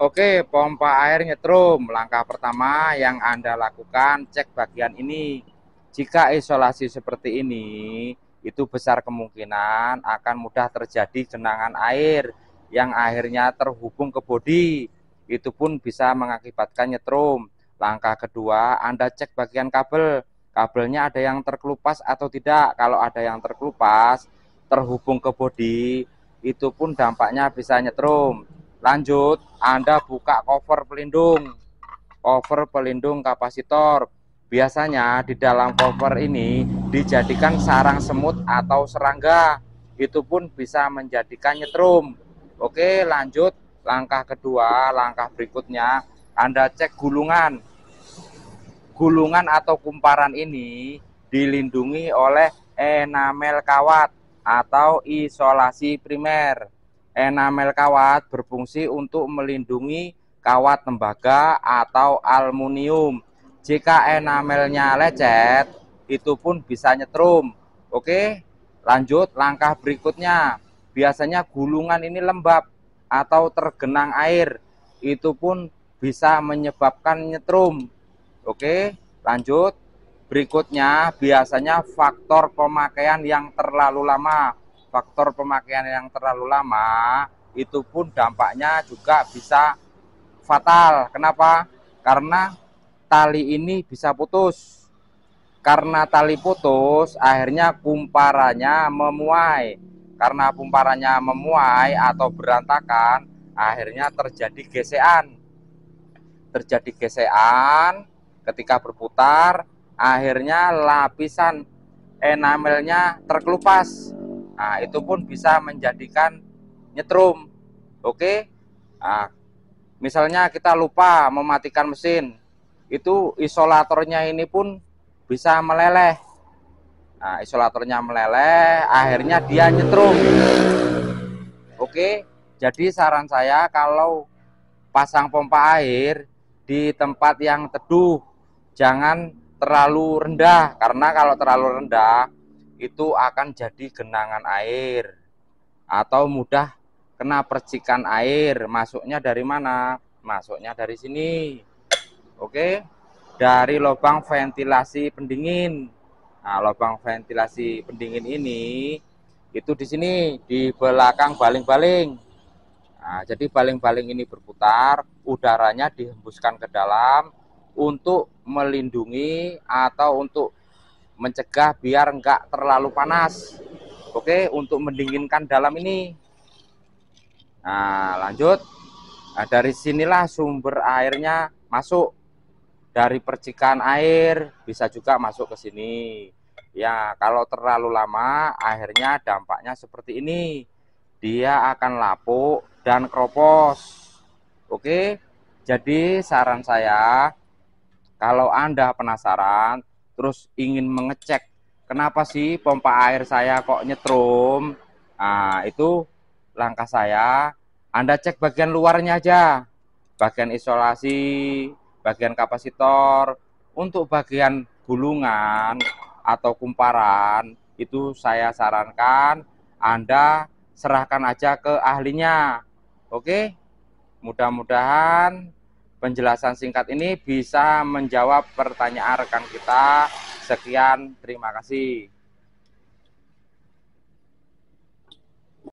Oke, pompa air nyetrum. Langkah pertama yang Anda lakukan, cek bagian ini. Jika isolasi seperti ini, itu besar kemungkinan akan mudah terjadi genangan air yang akhirnya terhubung ke bodi. Itu pun bisa mengakibatkan nyetrum. Langkah kedua, Anda cek bagian kabel. Kabelnya ada yang terkelupas atau tidak. Kalau ada yang terkelupas, terhubung ke bodi, itu pun dampaknya bisa nyetrum. Lanjut, Anda buka cover pelindung kapasitor. Biasanya di dalam cover ini dijadikan sarang semut atau serangga. Itu pun bisa menjadikan nyetrum. Oke, lanjut. Langkah kedua, langkah berikutnya, Anda cek gulungan. Gulungan atau kumparan ini dilindungi oleh enamel kawat atau isolasi primer. Enamel kawat berfungsi untuk melindungi kawat tembaga atau aluminium. Jika enamelnya lecet, itu pun bisa nyetrum. Oke, lanjut langkah berikutnya. Biasanya gulungan ini lembab atau tergenang air. Itu pun bisa menyebabkan nyetrum. Oke, lanjut. Berikutnya biasanya faktor pemakaian yang terlalu lama. Faktor pemakaian yang terlalu lama itu pun dampaknya juga bisa fatal. Kenapa? Karena tali ini bisa putus. Karena tali putus, akhirnya kumparannya memuai. Karena kumparannya memuai atau berantakan, akhirnya terjadi gesekan. Terjadi gesekan ketika berputar, akhirnya lapisan enamelnya terkelupas. Nah, itu pun bisa menjadikan nyetrum. Oke. Nah, misalnya kita lupa mematikan mesin, itu isolatornya ini pun bisa meleleh. Nah, isolatornya meleleh, akhirnya dia nyetrum. Oke. Jadi saran saya kalau pasang pompa air di tempat yang teduh, jangan terlalu rendah, karena kalau terlalu rendah itu akan jadi genangan air atau mudah kena percikan air. Masuknya dari mana? Masuknya dari sini. Oke, dari lubang ventilasi pendingin. Nah, lubang ventilasi pendingin ini itu di sini di belakang baling-baling. Nah, jadi baling-baling ini berputar, udaranya dihembuskan ke dalam untuk melindungi atau untuk mencegah biar enggak terlalu panas. Oke, untuk mendinginkan dalam ini. Nah, lanjut. Nah, dari sinilah sumber airnya masuk. Dari percikan air bisa juga masuk ke sini. Ya, kalau terlalu lama akhirnya dampaknya seperti ini. Dia akan lapuk dan keropos. Oke. Jadi saran saya, kalau Anda penasaran terus ingin mengecek kenapa sih pompa air saya kok nyetrum, nah itu langkah saya, Anda cek bagian luarnya aja, bagian isolasi, bagian kapasitor. Untuk bagian gulungan atau kumparan itu saya sarankan Anda serahkan aja ke ahlinya. Oke, mudah-mudahan penjelasan singkat ini bisa menjawab pertanyaan rekan kita. Sekian, terima kasih.